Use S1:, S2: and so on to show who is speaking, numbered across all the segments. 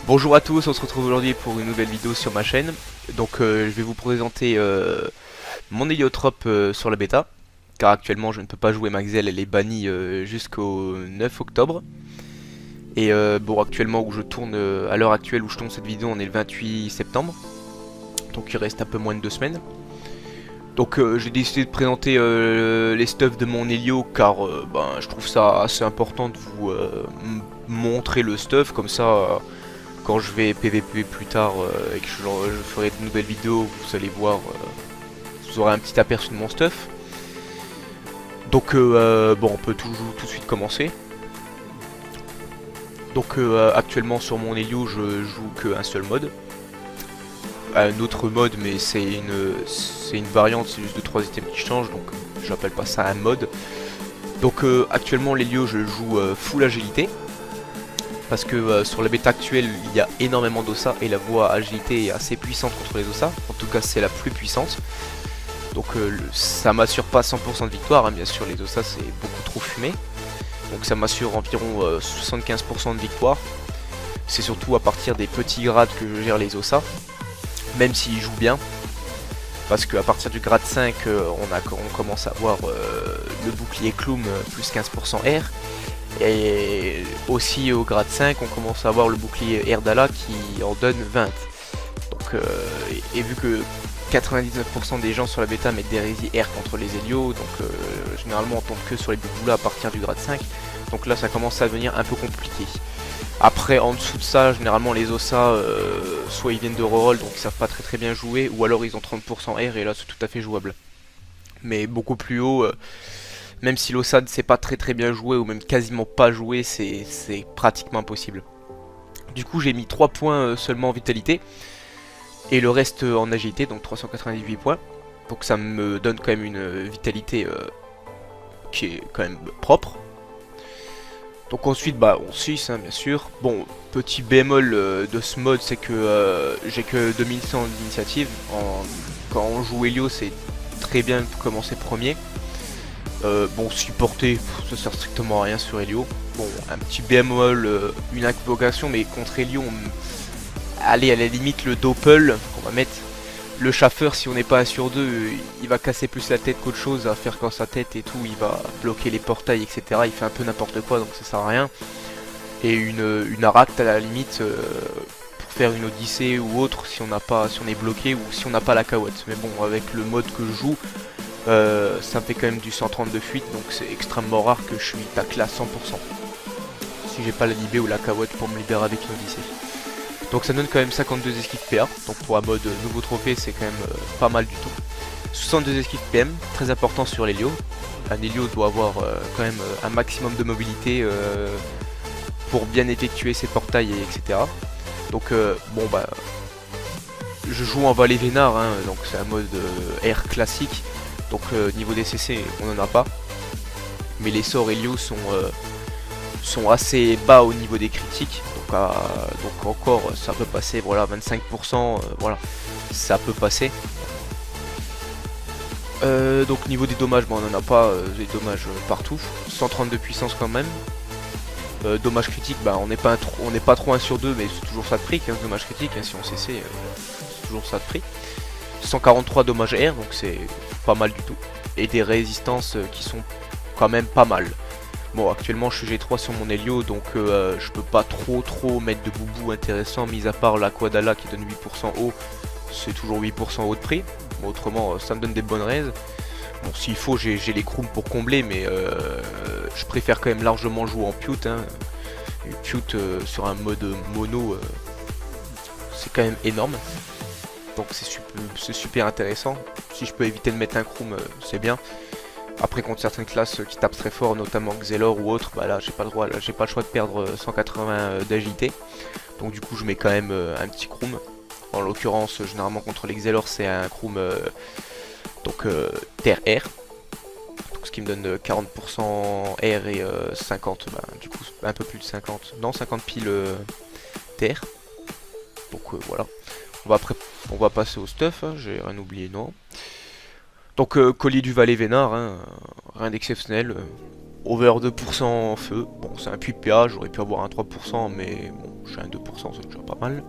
S1: Bonjour à tous, on se retrouve aujourd'hui pour une nouvelle vidéo sur ma chaîne. Donc je vais vous présenter mon héliotrope sur la bêta. Car actuellement je ne peux pas jouer Maxel, elle est bannie jusqu'au 9 octobre. Et bon, actuellement où je tourne, à l'heure actuelle où je tourne cette vidéo, on est le 28 septembre. Donc il reste un peu moins de 2 semaines. Donc j'ai décidé de présenter les stuffs de mon Hélio car je trouve ça assez important de vous montrer le stuff comme ça. Quand je vais PVP plus tard et que je ferai de nouvelles vidéos, vous allez voir, vous aurez un petit aperçu de mon stuff. Donc bon, on peut tout de suite commencer. Donc actuellement sur mon Hélio, je joue qu'un seul mode. Un autre mode, mais c'est une variante, c'est juste 2-3 items qui changent, donc j'appelle pas ça un mode. Donc actuellement l'Hélio, je joue full agilité. Parce que sur la bêta actuelle, il y a énormément d'ossa et la voie agilité est assez puissante contre les ossa. En tout cas, c'est la plus puissante. Donc ça m'assure pas 100% de victoire, hein. Bien sûr, les ossa c'est beaucoup trop fumé. Donc ça m'assure environ 75% de victoire. C'est surtout à partir des petits grades que je gère les ossa. Même s'ils jouent bien. Parce qu'à partir du grade 5, on commence à avoir le bouclier Clum plus 15% R. Et aussi au grade 5 on commence à avoir le bouclier Erdala qui en donne 20. Donc et vu que 99% des gens sur la bêta mettent des résis R contre les Hélios, donc généralement on tombe que sur les bouboulas à partir du grade 5. Donc là ça commence à devenir un peu compliqué. Après en dessous de ça, généralement les ossa soit ils viennent de reroll donc ils savent pas très bien jouer, ou alors ils ont 30% R et là c'est tout à fait jouable. Mais beaucoup plus haut, même si l'ossa ne sait pas très bien jouer, ou même quasiment pas jouer, c'est pratiquement impossible. Du coup j'ai mis 3 points seulement en vitalité, et le reste en agilité, donc 398 points. Donc ça me donne quand même une vitalité qui est quand même propre. Donc ensuite on 6 hein, bien sûr. Bon, petit bémol de ce mode, c'est que j'ai que 2100 d'initiative. Quand on joue Hélio, c'est très bien de commencer premier. Bon, supporter, ça sert strictement à rien sur Hélio. Bon, un petit bémol, une invocation, mais contre Hélio, allez, à la limite, le doppel qu'on va mettre. Le chaffeur, si on n'est pas à sur 2, il va casser plus la tête qu'autre chose à faire quand sa tête et tout. Il va bloquer les portails, etc. Il fait un peu n'importe quoi, donc ça sert à rien. Et une aracte à la limite, pour faire une odyssée ou autre, si on est bloqué ou si on n'a pas la cahotte. Mais bon, avec le mode que je joue, ça me fait quand même du 130 de fuite, donc c'est extrêmement rare que je suis taclé à 100%. Si j'ai pas la libé ou la cahotte pour me libérer avec une odyssée. Donc ça donne quand même 52 esquives PA, donc pour un mode nouveau trophée c'est quand même pas mal du tout. 62 esquives PM, très important sur l'Hélio. Un Hélio doit avoir quand même un maximum de mobilité pour bien effectuer ses portails, etc. Donc je joue en Vallée Vénard, hein, donc c'est un mode R classique. Donc niveau des CC on n'en a pas. Mais les sorts Hélio sont assez bas au niveau des critiques. Donc encore ça peut passer, voilà, 25%, voilà, ça peut passer. Donc niveau des dommages, on n'en a pas, des dommages partout. 130 de puissance quand même. Dommages critiques, on n'est pas trop 1 sur 2, mais c'est toujours ça de prix, 15 dommages critiques, hein, si on CC, c'est toujours ça de prix. 143 dommages R, donc c'est pas mal du tout. Et des résistances qui sont quand même pas mal. Bon, actuellement je suis G3 sur mon Hélio, donc je peux pas trop mettre de boubou intéressant, mis à part la Quadala qui donne 8% haut, c'est toujours 8% haut de prix. Bon, autrement ça me donne des bonnes raises. Bon, s'il faut j'ai les crooms pour combler, mais je préfère quand même largement jouer en Pute, hein. Pute sur un mode mono, c'est quand même énorme. Donc c'est super intéressant. Si je peux éviter de mettre un Croom, c'est bien. Après contre certaines classes qui tapent très fort, notamment Xelor ou autre, là j'ai pas le droit, là j'ai pas le choix de perdre 180 d'agilité. Donc du coup je mets quand même un petit Croom. En l'occurrence généralement contre les Xelor c'est un Croom Terre R. Donc ce qui me donne 40% R et 50, du coup un peu plus de 50. Non, 50 piles Terre. Donc voilà. On va passer au stuff, hein, j'ai rien oublié, non. Donc collier du Vallée Vénard, hein, rien d'exceptionnel. over 2% en feu. Bon, c'est un puits de PA, j'aurais pu avoir un 3%, mais bon, j'ai un 2%, c'est déjà pas mal.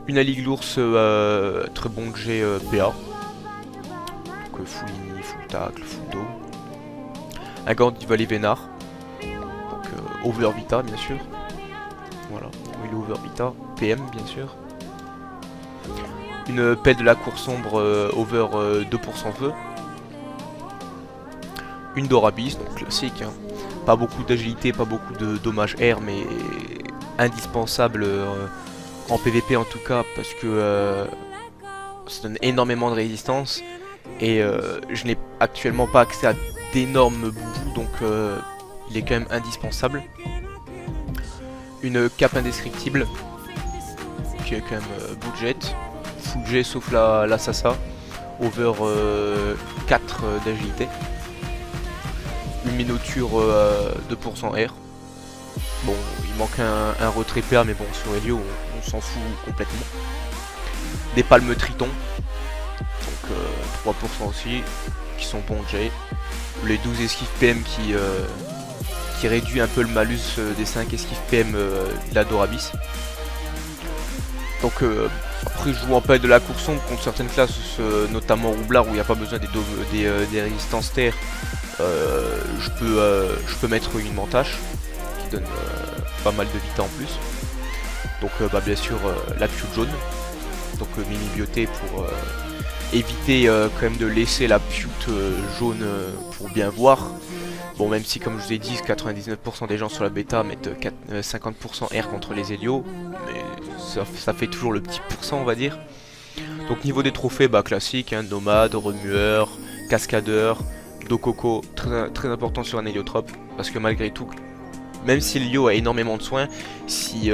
S1: Une Aligue l'ours, très bon que j'ai PA. Donc full ini, full tacle, full dos. Un gant du Valet Vénard. Donc over Vita, bien sûr. Voilà, il est over Vita. PM, bien sûr. Une pelle de la cour sombre over 2% feu. Une Dorabis, donc classique, hein. Pas beaucoup d'agilité, pas beaucoup de dommages air, mais indispensable en PVP en tout cas, parce que ça donne énormément de résistance, et je n'ai actuellement pas accès à d'énormes bouts, donc il est quand même indispensable. Une cape indescriptible, qui est quand même budget, full G sauf la Sasa, over 4 d'agilité. Une minoture 2% air. Bon, il manque un retrait PA, mais bon, sur Helio, on s'en fout complètement. Des palmes Triton, donc 3% aussi, qui sont bons J. Les 12 esquives PM qui réduit un peu le malus des 5 esquives PM de la Dorabis. Donc après, je joue en pelle de la cour sombre contre certaines classes, notamment Roublard, où il n'y a pas besoin des résistances terre. Je peux mettre une Mantache qui donne pas mal de vita en plus. Donc bien sûr la piute jaune, donc mini bioté pour éviter quand même de laisser la piute jaune pour bien voir. Bon, même si comme je vous ai dit 99% des gens sur la bêta mettent 50% R contre les Hélios, mais ça fait toujours le petit pourcent on va dire. Donc niveau des trophées, bah classique, hein, nomade, remueur, cascadeur, Dococo, très important sur un héliotrope, parce que malgré tout, même si l'Hélio a énormément de soins, si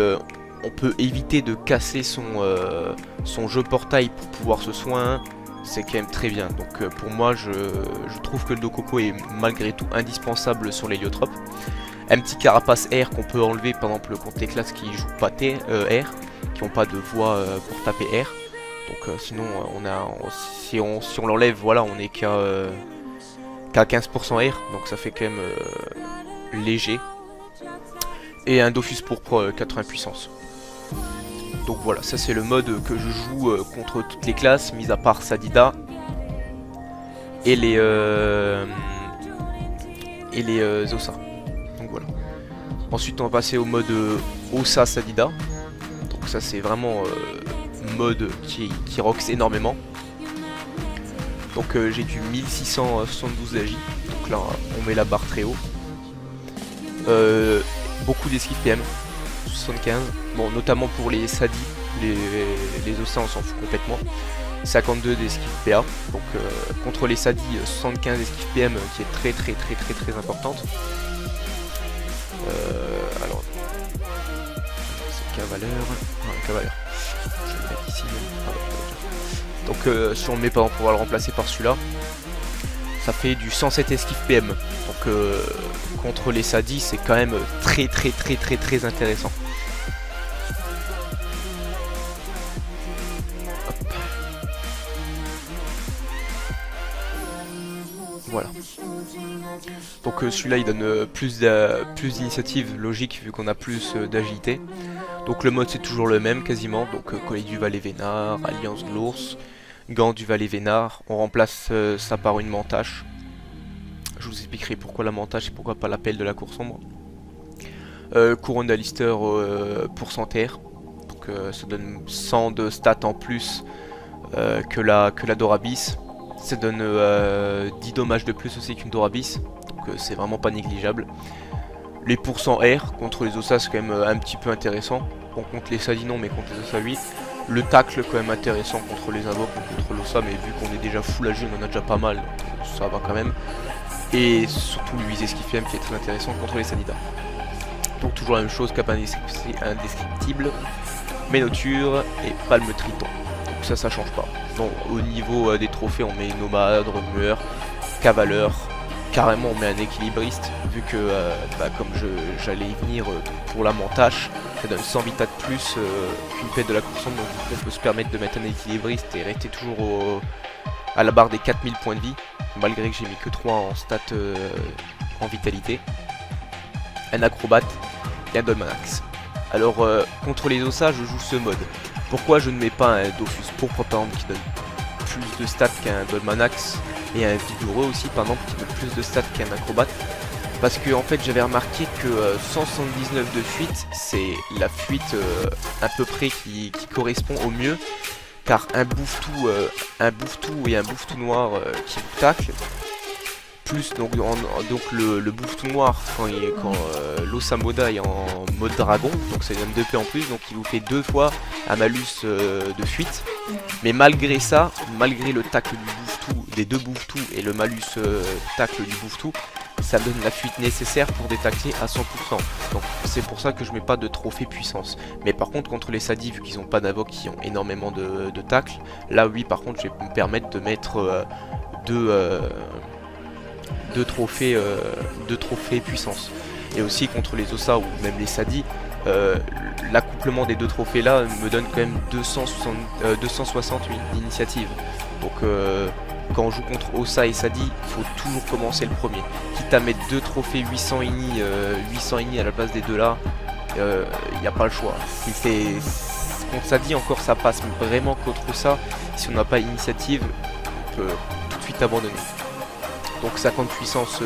S1: on peut éviter de casser son jeu portail pour pouvoir se soin, c'est quand même très bien. Donc pour moi, je trouve que le Dococo est malgré tout indispensable sur l'héliotrope. Un petit carapace R qu'on peut enlever par exemple contre les classes qui jouent pas R, qui n'ont pas de voie pour taper R. Donc sinon, si on l'enlève, voilà, on est qu'à 15% R, donc ça fait quand même léger. Et un Dofus pourpre 80 puissance. Donc voilà, ça c'est le mode que je joue contre toutes les classes, mis à part Sadida et les Ossa. Donc voilà. Ensuite on va passer au mode Ossa Sadida. Donc ça c'est vraiment mode qui rocks énormément. Donc j'ai du 1672 d'agi, donc là on met la barre très haut. Beaucoup d'esquives PM, 75, bon notamment pour les Sadi, les Ossa on s'en fout complètement. 52 d'esquives PA, donc contre les Sadi 75 d'esquives PM qui est très importante. Alors, c'est Cavaleur, Cavaleur, je vais le mettre ici. Donc si on le met pas, on pourra le remplacer par celui-là. Ça fait du 107 esquive PM. Donc contre les Sadis, c'est quand même très intéressant. Hop. Voilà. Donc celui-là il donne plus d'initiative logique vu qu'on a plus d'agilité. Donc le mode c'est toujours le même quasiment. Donc collier du Valet Vénard, Alliance de l'ours, gant du Valet Vénard. On remplace ça par une Mantache. Je vous expliquerai pourquoi la Mantache et pourquoi pas la pelle de la cour sombre. Couronne d'Alister pourcentaire. Donc ça donne 100 de stats en plus que la Dorabis. Ça donne 10 dommages de plus aussi qu'une Dorabis. Donc c'est vraiment pas négligeable. Les pourcents R contre les Ossa c'est quand même un petit peu intéressant. Bon contre les Sadi non mais contre les Ossa 8. Le tacle quand même intéressant contre les invoques ou contre l'Ossa, mais vu qu'on est déjà full âgé on en a déjà pas mal, donc ça va quand même. Et surtout le 8 esquive qui est très intéressant contre les Sanida. Donc toujours la même chose, cap indescriptible, Ménoture et Palme Triton. Donc ça change pas. Donc au niveau des trophées on met Nomade, Remueur, Cavaleur. Carrément on met un équilibriste, vu que comme j'allais y venir pour la Mantache, ça donne 100 vita de plus qu'une pelle de la cour sombre, donc on peut se permettre de mettre un équilibriste et rester toujours à la barre des 4000 points de vie, malgré que j'ai mis que 3 en stats en vitalité, un acrobate et un Dolmanax. Alors contre les Ossa je joue ce mode. Pourquoi je ne mets pas un Dofus Pourpre par exemple qui donne plus de stats qu'un Dolmanax, et un Vigoureux aussi par exemple qui donne plus de stats qu'un acrobate? Parce que en fait j'avais remarqué que 179 de fuite c'est la fuite à peu près qui correspond au mieux, car un bouffe-tout et un bouffe-tout noir qui vous tacle, plus donc, le bouffe-tout noir quand l'Osamoda est en mode dragon, donc ça donne 2p en plus, donc il vous fait 2 fois un malus de fuite. Mais malgré ça, malgré le tacle du bouffe-tout, des deux bouffe-tout et le malus tacle du bouffe-tout, ça donne la fuite nécessaire pour détacler à 100%. Donc c'est pour ça que je mets pas de trophée puissance. Mais par contre contre les Sadis, vu qu'ils ont pas d'invoque qui ont énormément de tacles, là oui par contre je vais me permettre de mettre deux trophées puissance. Et aussi contre les Ossa ou même les Sadis, l'accouplement des deux trophées là me donne quand même 268 d'initiative. Donc quand on joue contre Ossa et Sadi, il faut toujours commencer le premier. Quitte à mettre deux trophées 800 ini à la place des deux là, il n'y a pas le choix. Contre Sadi encore ça passe, mais vraiment contre ça, si on n'a pas initiative, on peut tout de suite abandonner. Donc 50 puissance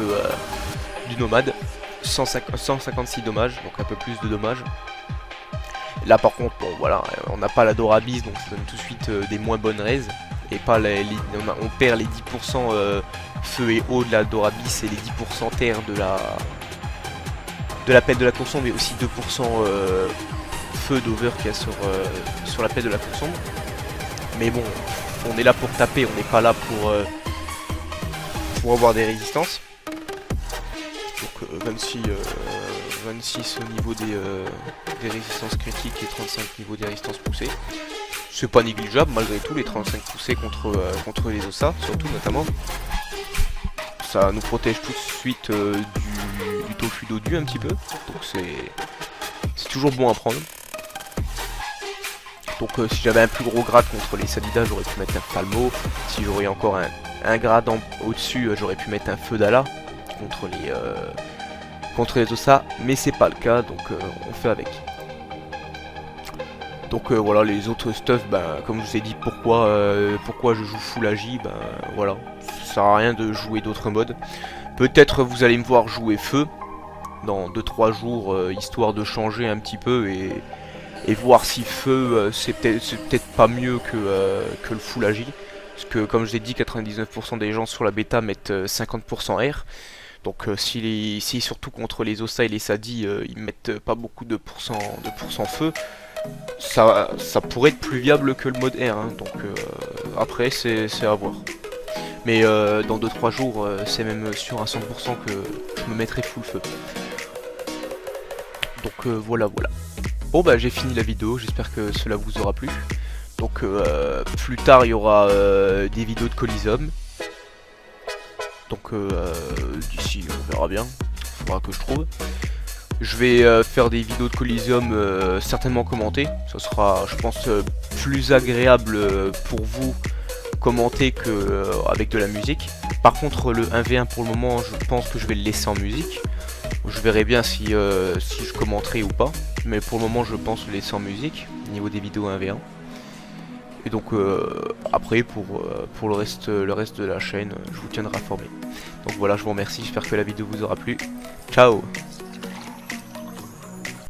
S1: du nomade, 156 dommages, donc un peu plus de dommages. Là par contre, bon voilà, on n'a pas la Dorabis, donc ça donne tout de suite des moins bonnes raises. Et pas on perd les 10% feu et eau de la Dorabis et les 10% terre de la pelle de la Consombre, mais aussi 2% feu d'over qu'il y a sur la pelle de la Consombre. Mais bon, on est là pour taper, on n'est pas là pour avoir des résistances. Donc 26 au niveau des résistances critiques et 35 au niveau des résistances poussées. C'est pas négligeable malgré tout, les 35 poussées contre les Ossa, surtout notamment. Ça nous protège tout de suite du tofu dodu un petit peu, donc c'est toujours bon à prendre. Donc si j'avais un plus gros grade contre les Sadidas, j'aurais pu mettre un Falmo. Si j'aurais encore un grade au-dessus, j'aurais pu mettre un Feu d'Ala contre les Ossa, mais c'est pas le cas, donc on fait avec. Donc voilà, les autres stuff, comme je vous ai dit, pourquoi je joue full agi, voilà, ça sert à rien de jouer d'autres modes. Peut-être vous allez me voir jouer feu dans 2-3 jours, histoire de changer un petit peu et voir si feu c'est peut-être pas mieux que le full agi. Parce que comme je l'ai dit, 99% des gens sur la bêta mettent 50% R. Donc si surtout contre les Ossa et les Sadi, ils mettent pas beaucoup de feu, ça pourrait être plus viable que le mode R, hein. Donc après c'est à voir. Mais dans 2-3 jours c'est même sûr à 100% que je me mettrai full feu. Donc voilà. Bon j'ai fini la vidéo, j'espère que cela vous aura plu. Donc plus tard il y aura des vidéos de Coliseum. Donc d'ici on verra bien, il faudra que je trouve. Je vais faire des vidéos de Coliseum certainement commentées. Ça sera, je pense, plus agréable pour vous commenter qu'avec de la musique. Par contre, le 1v1 pour le moment, je pense que je vais le laisser en musique. Je verrai bien si je commenterai ou pas. Mais pour le moment, je pense le laisser en musique, au niveau des vidéos 1v1. Et donc après, pour le reste de la chaîne, je vous tiendrai informé. Donc voilà, je vous remercie, j'espère que la vidéo vous aura plu. Ciao!